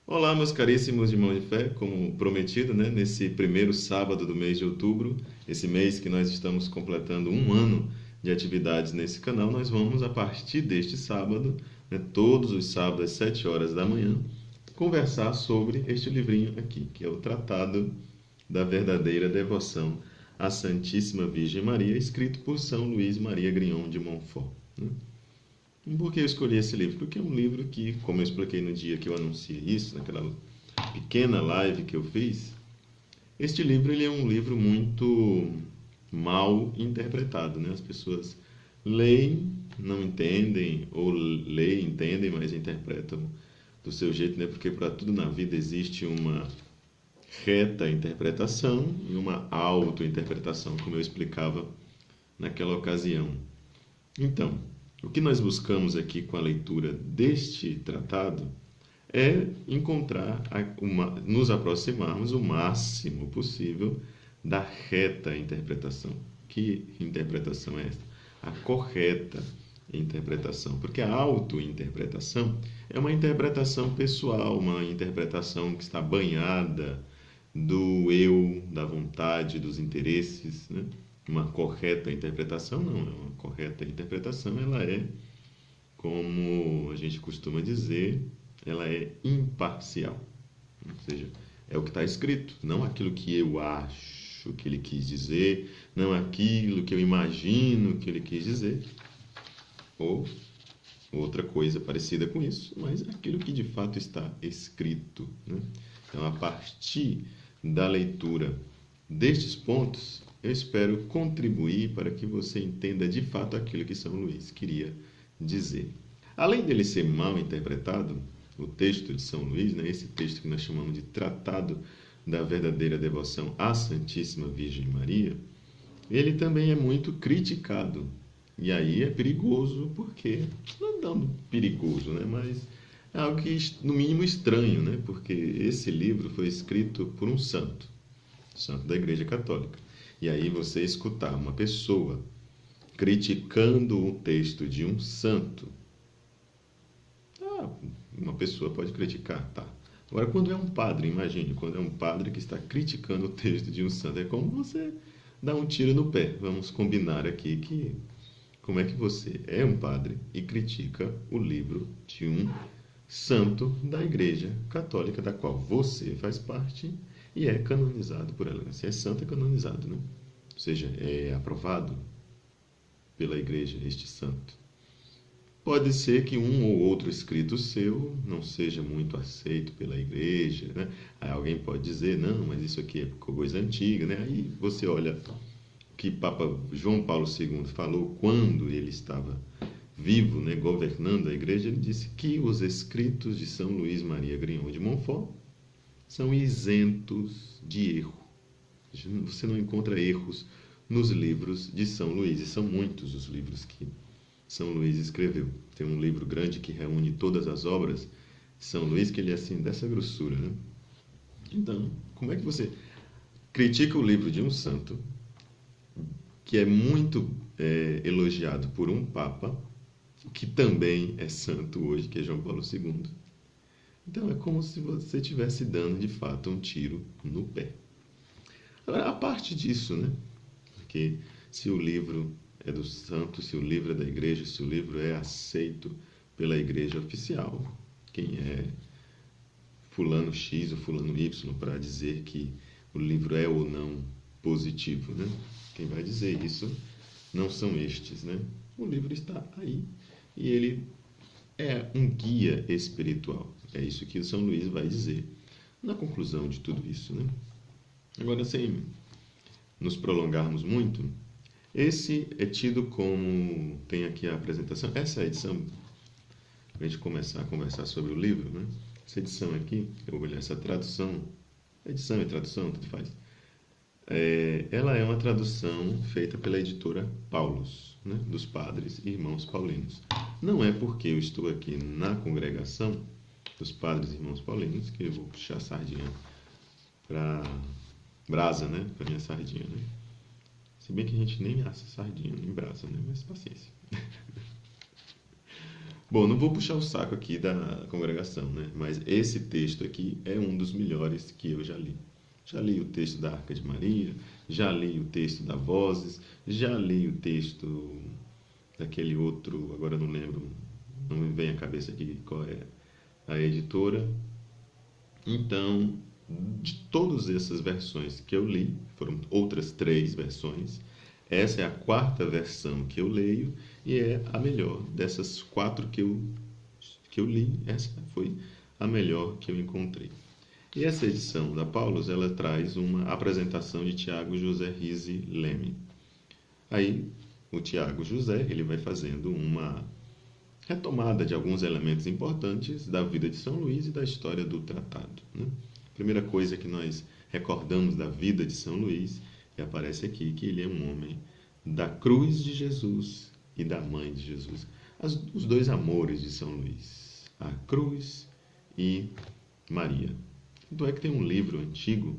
Olá, meus caríssimos irmãos de fé, como prometido, né, nesse primeiro sábado do mês de outubro, esse mês que nós estamos completando um ano de atividades nesse canal, nós vamos, a partir deste sábado, né, todos os sábados às 7 horas da manhã, conversar sobre este livrinho aqui, que é o Tratado da Verdadeira Devoção à Santíssima Virgem Maria, escrito por São Luís Maria Grignon de Montfort, né? Por que eu escolhi esse livro? Porque é um livro que, como eu expliquei no dia que eu anunciei isso, naquela pequena live que eu fiz, este livro ele é um livro muito mal interpretado, né? As pessoas leem, não entendem, ou leem, entendem, mas interpretam do seu jeito, né? Porque para tudo na vida existe uma reta interpretação e uma auto-interpretação, como eu explicava naquela ocasião. Então, o que nós buscamos aqui com a leitura deste tratado é encontrar, nos aproximarmos o máximo possível da reta interpretação. Que interpretação é esta? A correta interpretação. Porque a auto-interpretação é uma interpretação pessoal, uma interpretação que está banhada do eu, da vontade, dos interesses, né? Uma correta interpretação não é uma correta interpretação, ela é, como a gente costuma dizer, ela é imparcial. Ou seja, é o que está escrito, não aquilo que eu acho que ele quis dizer, não aquilo que eu imagino que ele quis dizer, ou outra coisa parecida com isso, mas aquilo que de fato está escrito, né? Então, a partir da leitura destes pontos, eu espero contribuir para que você entenda de fato aquilo que São Luís queria dizer. Além dele ser mal interpretado, o texto de São Luís, né, esse texto que nós chamamos de Tratado da Verdadeira Devoção à Santíssima Virgem Maria, ele também é muito criticado. E aí é perigoso, porque, não é tão perigoso, né, mas é algo que, no mínimo, estranho, né, porque esse livro foi escrito por um santo da Igreja Católica. E aí você escutar uma pessoa criticando o texto de um santo, uma pessoa pode criticar, tá? Agora, quando é um padre, imagine, quando é um padre que está criticando o texto de um santo, é como você dar um tiro no pé. Vamos combinar aqui que como é que você é um padre e critica o livro de um santo da Igreja Católica, da qual você faz parte e é canonizado por ela. Se é santo, é canonizado, né? Ou seja, é aprovado pela Igreja este santo. Pode ser que um ou outro escrito seu não seja muito aceito pela Igreja, né? Aí alguém pode dizer, não, mas isso aqui é coisa antiga, né? Aí você olha o que Papa João Paulo II falou quando ele estava vivo, né, governando a Igreja, ele disse que os escritos de São Luís Maria Grignon de Montfort são isentos de erro. Você não encontra erros nos livros de São Luís, e são muitos os livros que São Luís escreveu. Tem um livro grande que reúne todas as obras de São Luís, que ele é assim, dessa grossura, né? Então, como é que você critica o livro de um santo, que é muito elogiado por um papa, que também é santo hoje, que é João Paulo II? Então é como se você estivesse dando de fato um tiro no pé. Agora, a parte disso, né? Porque se o livro é do santo, se o livro é da igreja, se o livro é aceito pela igreja oficial, quem é fulano X ou fulano Y para dizer que o livro é ou não positivo, né? Quem vai dizer isso não são estes, né? O livro está aí e ele é um guia espiritual. É isso que o São Luís vai dizer na conclusão de tudo isso, né? Agora, sem nos prolongarmos muito, esse é tido como... Tem aqui a apresentação. Essa é a edição, para a gente começar a conversar sobre o livro, né? Essa edição aqui, eu vou olhar essa tradução. Edição e tradução, tudo faz. Ela é uma tradução feita pela editora Paulus, né? Dos padres e irmãos paulinos. Não é porque eu estou aqui na congregação dos padres e irmãos paulinos que eu vou puxar a sardinha para brasa, né? Para minha sardinha, né? Se bem que a gente nem assa sardinha em brasa, né? Mas paciência. Bom, não vou puxar o saco aqui da congregação, né? Mas esse texto aqui é um dos melhores que eu já li. Já li o texto da Arca de Maria, já li o texto da Vozes, já li o texto daquele outro, agora não lembro, não me vem à cabeça aqui qual é a editora. Então, de todas essas versões que eu li, foram outras 3 versões, essa é a 4ª versão que eu leio e é a melhor dessas 4 que eu li. Essa foi a melhor que eu encontrei. E essa edição da Paulus, ela traz uma apresentação de Tiago José Rizzi Leme. Aí, o Tiago José, ele vai fazendo uma retomada de alguns elementos importantes da vida de São Luís e da história do tratado, né? A primeira coisa que nós recordamos da vida de São Luís, e aparece aqui, que ele é um homem da cruz de Jesus e da mãe de Jesus. Os 2 amores de São Luís, a cruz e Maria. Então é que tem um livro antigo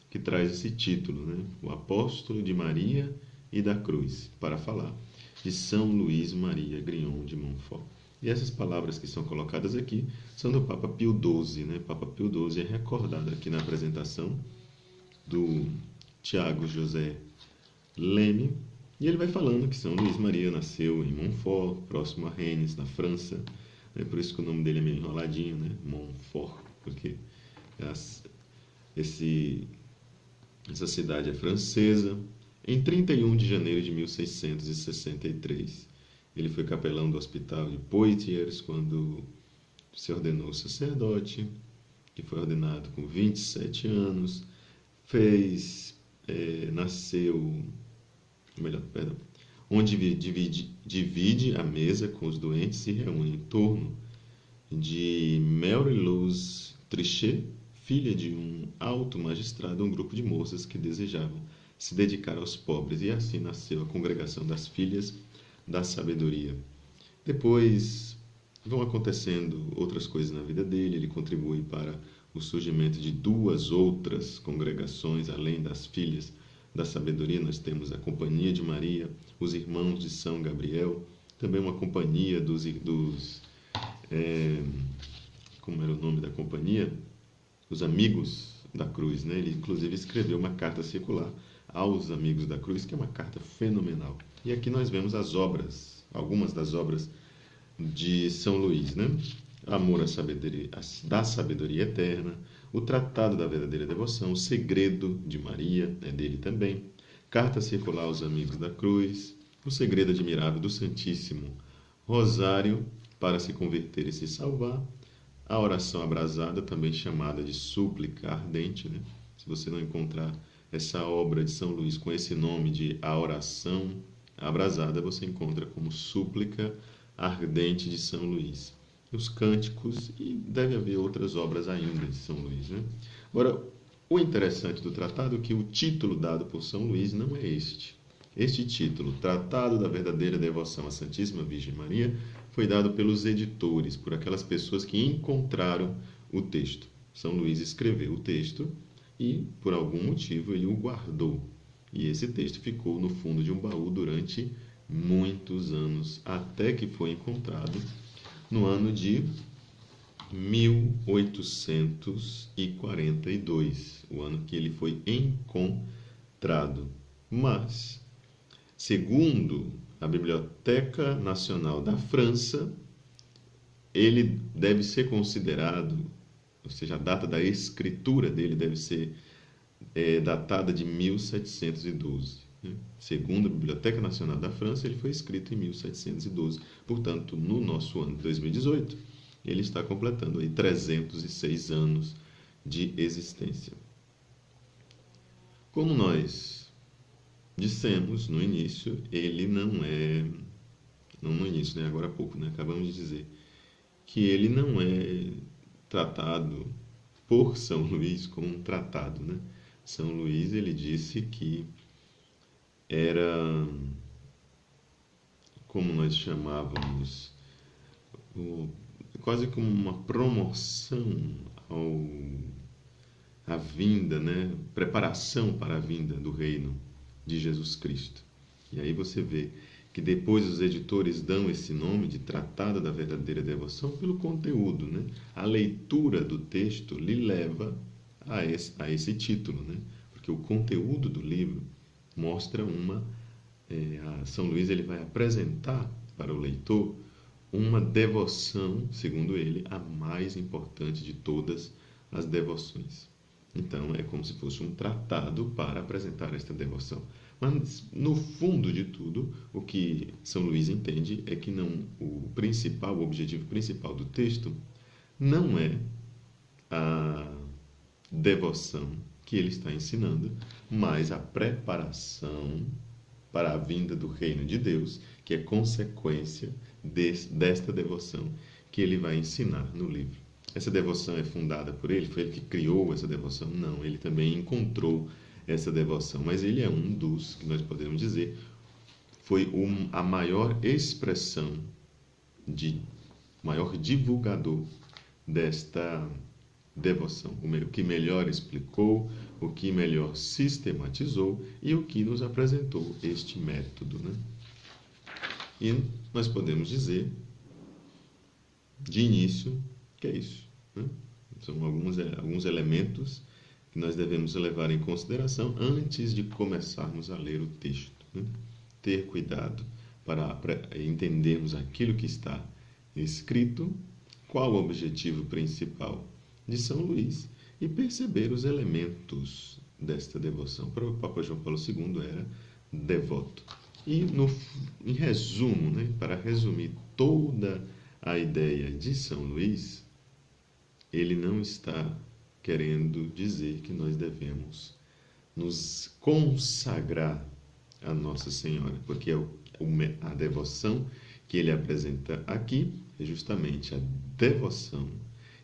que traz esse título, né? O Apóstolo de Maria e da Cruz, para falar de São Luís Maria Grignon de Montfort. E essas palavras que são colocadas aqui são do Papa Pio XII, né? Papa Pio XII é recordado aqui na apresentação do Tiago José Leme, e ele vai falando que São Luís Maria nasceu em Montfort, próximo a Rennes, na França. É por isso que o nome dele é meio enroladinho, né? Montfort, porque essa cidade é francesa. Em 31 de janeiro de 1663, ele foi capelão do hospital de Poitiers quando se ordenou sacerdote, que foi ordenado com 27 anos, onde divide a mesa com os doentes, se reúne em torno de Marie-Louise Trichet, filha de um alto magistrado, um grupo de moças que desejavam se dedicar aos pobres, e assim nasceu a Congregação das Filhas da Sabedoria. Depois vão acontecendo outras coisas na vida dele, ele contribui para o surgimento de 2 outras congregações, além das Filhas da Sabedoria. Nós temos a Companhia de Maria, os Irmãos de São Gabriel, também uma companhia como era o nome da companhia? Os Amigos da Cruz, né? Ele inclusive escreveu uma carta circular aos Amigos da Cruz, que é uma carta fenomenal. E aqui nós vemos as obras, algumas das obras de São Luís, né? Amor à sabedoria, da sabedoria eterna, o Tratado da Verdadeira Devoção, o Segredo de Maria, é dele também, Carta Circular aos Amigos da Cruz, o Segredo Admirável do Santíssimo Rosário para se converter e se salvar, a Oração Abrasada, também chamada de Súplica Ardente, né? Se você não encontrar essa obra de São Luís com esse nome de A Oração Abrasada, você encontra como Súplica Ardente de São Luís. Os Cânticos, e deve haver outras obras ainda de São Luís, né? Agora, o interessante do tratado é que o título dado por São Luís não é este. Este título, Tratado da Verdadeira Devoção à Santíssima Virgem Maria, foi dado pelos editores, por aquelas pessoas que encontraram o texto. São Luís escreveu o texto e, por algum motivo, ele o guardou. E esse texto ficou no fundo de um baú durante muitos anos, até que foi encontrado no ano de 1842, o ano que ele foi encontrado. Mas, segundo a Biblioteca Nacional da França, ele deve ser considerado, ou seja, a data da escritura dele deve ser datada de 1712. Segundo a Biblioteca Nacional da França, ele foi escrito em 1712. Portanto, no nosso ano de 2018, ele está completando aí 306 anos de existência. Como nós dissemos no início, ele não é... Não no início, né? Agora há pouco, né? Acabamos de dizer que ele não é tratado por São Luís como um tratado, né? São Luís, ele disse que era, como nós chamávamos, quase como uma promoção à vinda, né? Preparação para a vinda do reino de Jesus Cristo. E aí você vê que depois os editores dão esse nome de Tratado da Verdadeira Devoção pelo conteúdo, né? A leitura do texto lhe leva a esse título, né? Porque o conteúdo do livro mostra São Luís ele vai apresentar para o leitor uma devoção, segundo ele, a mais importante de todas as devoções. Então, é como se fosse um tratado para apresentar esta devoção. Mas, no fundo de tudo, o que São Luís entende é que o objetivo principal do texto não é a devoção que ele está ensinando, mas a preparação para a vinda do reino de Deus, que é consequência desta devoção que ele vai ensinar no livro. Essa devoção é fundada por ele? Foi ele que criou essa devoção? Não, ele também encontrou essa devoção, mas ele é um dos, que nós podemos dizer, foi a maior expressão, maior divulgador desta devoção, o que melhor explicou, o que melhor sistematizou e o que nos apresentou este método, né? E nós podemos dizer, de início, que é isso, né? São alguns elementos que nós devemos levar em consideração antes de começarmos a ler o texto, né? Ter cuidado para entendermos aquilo que está escrito, qual o objetivo principal de São Luís e perceber os elementos desta devoção. Para o Papa João Paulo II era devoto. E, em resumo, né, para resumir toda a ideia de São Luís, ele não está querendo dizer que nós devemos nos consagrar a Nossa Senhora, porque a devoção que ele apresenta aqui é justamente a devoção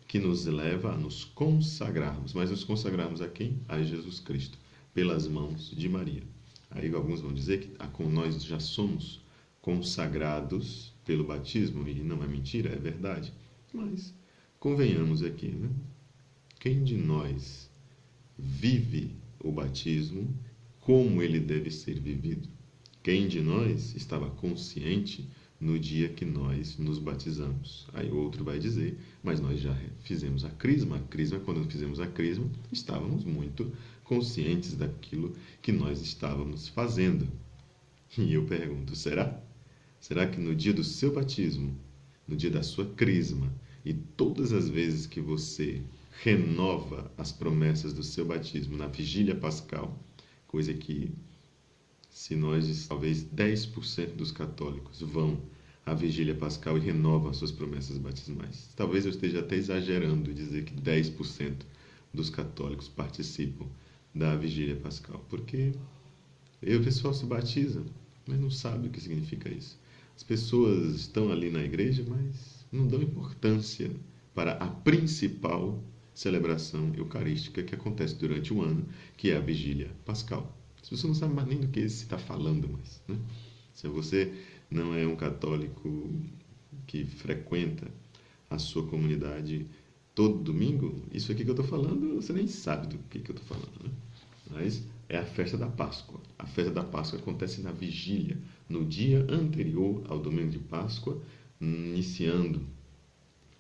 que nos leva a nos consagrarmos. Mas nos consagrarmos a quem? A Jesus Cristo, pelas mãos de Maria. Aí alguns vão dizer que nós já somos consagrados pelo batismo, e não é mentira, é verdade. Mas convenhamos aqui, né? Quem de nós vive o batismo como ele deve ser vivido? Quem de nós estava consciente no dia que nós nos batizamos? Aí outro vai dizer, mas nós já fizemos a crisma. Quando fizemos a crisma, estávamos muito conscientes daquilo que nós estávamos fazendo. E eu pergunto, será? Será que no dia do seu batismo, no dia da sua crisma, e todas as vezes que você renova as promessas do seu batismo na vigília pascal, coisa que, se nós, talvez 10% dos católicos vão à vigília pascal e renovam as suas promessas batismais. Talvez eu esteja até exagerando em dizer que 10% dos católicos participam da vigília pascal, porque o pessoal se batiza, mas não sabe o que significa isso. As pessoas estão ali na igreja, mas não dão importância para a principal celebração eucarística que acontece durante o ano, que é a vigília pascal. As pessoas não sabem mais nem do que se está falando mais, né? Se você não é um católico que frequenta a sua comunidade todo domingo, isso aqui que eu estou falando, você nem sabe do que eu estou falando, né? Mas é a festa da Páscoa. A festa da Páscoa acontece na vigília, no dia anterior ao domingo de Páscoa, iniciando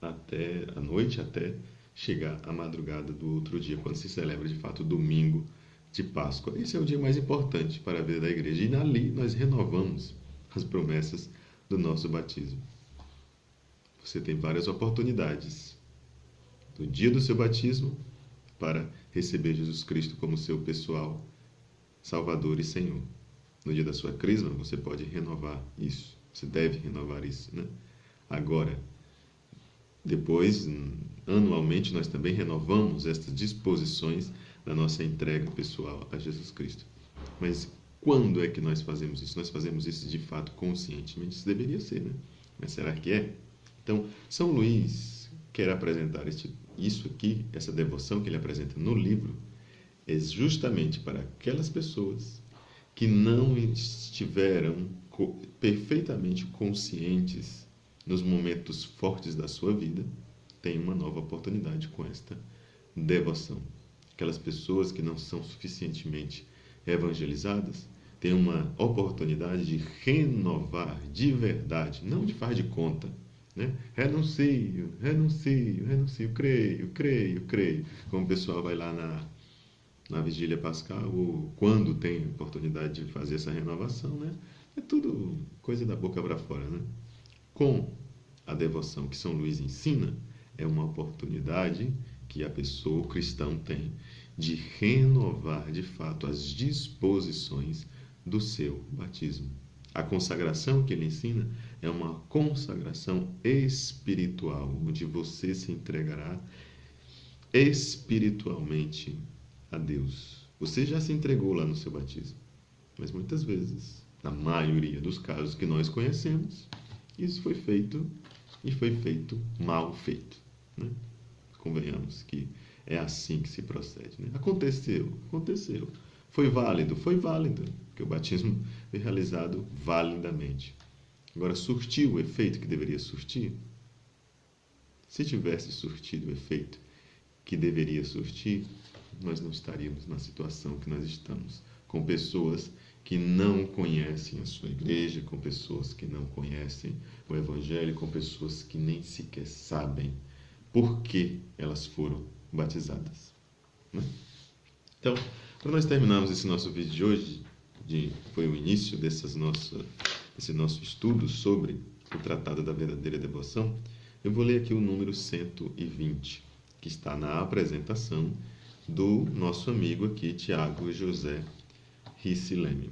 até a noite, até chegar à madrugada do outro dia, quando se celebra de fato o domingo de Páscoa. Esse é o dia mais importante para a vida da igreja. E ali nós renovamos as promessas do nosso batismo. Você tem várias oportunidades no dia do seu batismo para receber Jesus Cristo como seu pessoal Salvador e Senhor. No dia da sua crisma, você pode renovar isso. Você deve renovar isso, né? Agora, depois, anualmente, nós também renovamos estas disposições da nossa entrega pessoal a Jesus Cristo. Mas quando é que nós fazemos isso? Nós fazemos isso de fato conscientemente? Isso deveria ser, né? Mas será que é? Então, São Luís quer apresentar isso aqui, essa devoção que ele apresenta no livro, é justamente para aquelas pessoas que não estiveram perfeitamente conscientes nos momentos fortes da sua vida, tem uma nova oportunidade com esta devoção. Aquelas pessoas que não são suficientemente evangelizadas tem uma oportunidade de renovar de verdade, não de faz de conta, né? Renuncio, renuncio, renuncio, creio, creio, creio. Como o pessoal vai lá na vigília pascal, ou quando tem oportunidade de fazer essa renovação, né? É tudo coisa da boca para fora, né? Com a devoção que São Luís ensina, é uma oportunidade que a pessoa, o cristão, tem de renovar de fato as disposições do seu batismo. A consagração que ele ensina é uma consagração espiritual, onde você se entregará espiritualmente a Deus. Você já se entregou lá no seu batismo, mas muitas vezes, na maioria dos casos que nós conhecemos, isso foi feito e foi feito mal feito, né? Convenhamos que é assim que se procede, né? Aconteceu, aconteceu. Foi válido, porque o batismo foi realizado validamente. Agora, surtiu o efeito que deveria surtir? Se tivesse surtido o efeito que deveria surtir, nós não estaríamos na situação que nós estamos, com pessoas que não conhecem a sua igreja, com pessoas que não conhecem o Evangelho, com pessoas que nem sequer sabem por que elas foram batizadas, né? Então, para nós terminarmos esse nosso vídeo de hoje, foi o início desse nosso estudo sobre o Tratado da Verdadeira Devoção, eu vou ler aqui o número 120, que está na apresentação do nosso amigo aqui, Tiago José Ricci Leme.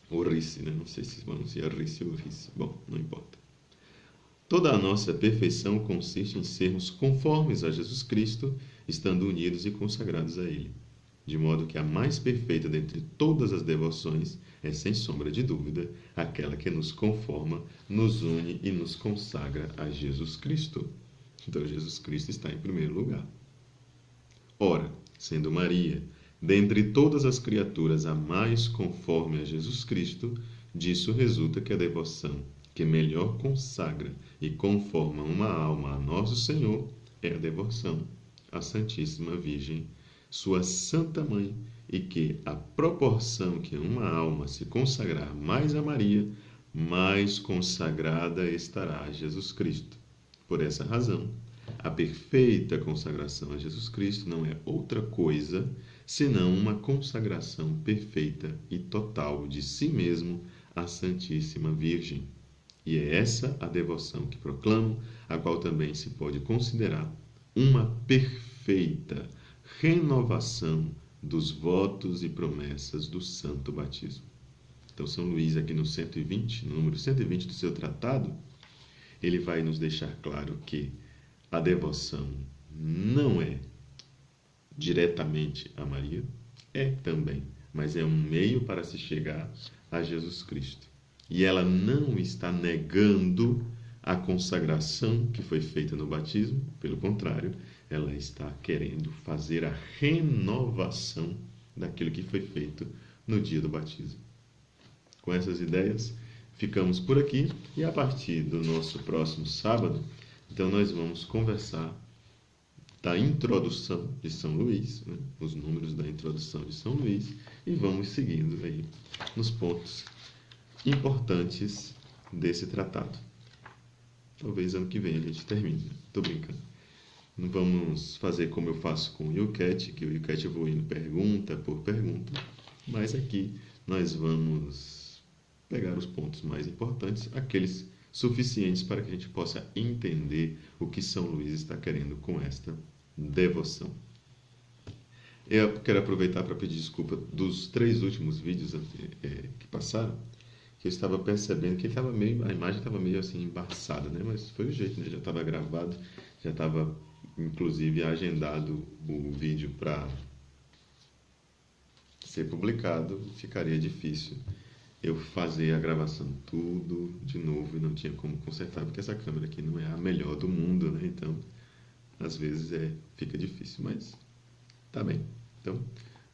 Ou Ricci, né? Não sei se pronuncia Ricci ou Ricci. Bom, não importa. Toda a nossa perfeição consiste em sermos conformes a Jesus Cristo, estando unidos e consagrados a Ele. De modo que a mais perfeita dentre todas as devoções é, sem sombra de dúvida, aquela que nos conforma, nos une e nos consagra a Jesus Cristo. Então, Jesus Cristo está em primeiro lugar. Ora, sendo Maria, dentre todas as criaturas, a mais conforme a Jesus Cristo, disso resulta que a devoção que melhor consagra e conforma uma alma a nosso Senhor é a devoção à Santíssima Virgem, sua Santa Mãe, e que a proporção que uma alma se consagrar mais a Maria, mais consagrada estará a Jesus Cristo. Por essa razão, a perfeita consagração a Jesus Cristo não é outra coisa senão uma consagração perfeita e total de si mesmo à Santíssima Virgem. E é essa a devoção que proclamo, a qual também se pode considerar uma perfeita renovação dos votos e promessas do Santo Batismo. Então, São Luís, aqui no 120, no número 120 do seu tratado, ele vai nos deixar claro que a devoção não é diretamente a Maria, é também, mas é um meio para se chegar a Jesus Cristo. E ela não está negando a consagração que foi feita no batismo, pelo contrário, ela está querendo fazer a renovação daquilo que foi feito no dia do batismo. Com essas ideias, ficamos por aqui e a partir do nosso próximo sábado, então nós vamos conversar da introdução de São Luís, né? Os números da introdução de São Luís, e vamos seguindo aí nos pontos importantes desse tratado. Talvez ano que vem a gente termine. Estou brincando. Não vamos fazer como eu faço com o YouCat, que o YouCat eu vou indo pergunta por pergunta, mas aqui nós vamos pegar os pontos mais importantes, aqueles suficientes para que a gente possa entender o que São Luís está querendo com esta devoção. Eu quero aproveitar para pedir desculpa dos 3 últimos vídeos que passaram, que eu estava percebendo que a imagem estava meio assim embaçada, né? Mas foi o jeito, né? Já estava gravado, já estava inclusive agendado o vídeo para ser publicado, ficaria difícil eu fazer a gravação tudo de novo e não tinha como consertar, porque essa câmera aqui não é a melhor do mundo, né? Então, às vezes fica difícil, mas tá bem. Então,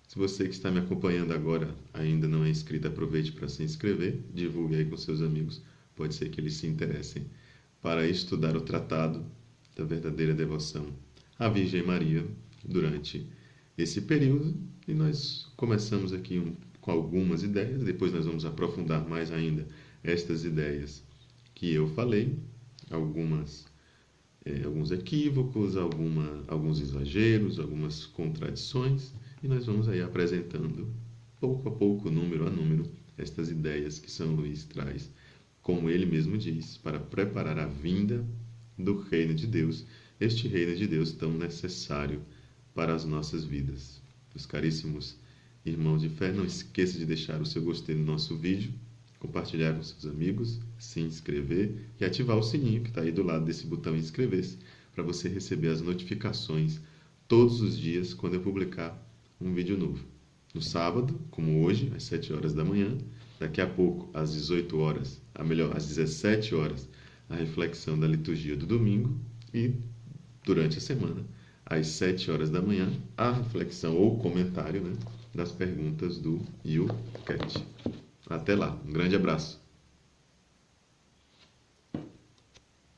se você que está me acompanhando agora ainda não é inscrito, aproveite para se inscrever, divulgue aí com seus amigos, pode ser que eles se interessem para estudar o Tratado da Verdadeira Devoção à Virgem Maria durante esse período. E nós começamos aqui com algumas ideias. Depois nós vamos aprofundar mais ainda estas ideias que eu falei, alguns equívocos, alguns exageros, algumas contradições, e nós vamos aí apresentando pouco a pouco, número a número, estas ideias que São Luís traz, como ele mesmo diz, para preparar a vinda do reino de Deus, este reino de Deus tão necessário para as nossas vidas. Meus caríssimos irmãos de fé, não esqueça de deixar o seu gostei no nosso vídeo, compartilhar com seus amigos, se inscrever e ativar o sininho que está aí do lado desse botão inscrever-se, para você receber as notificações todos os dias quando eu publicar um vídeo novo. No sábado, como hoje, às 7 horas da manhã, daqui a pouco, às 18 horas, às 17 horas, a reflexão da liturgia do domingo e, durante a semana, às 7 horas da manhã, a reflexão ou comentário, né, das perguntas do YouCat. Até lá, um grande abraço.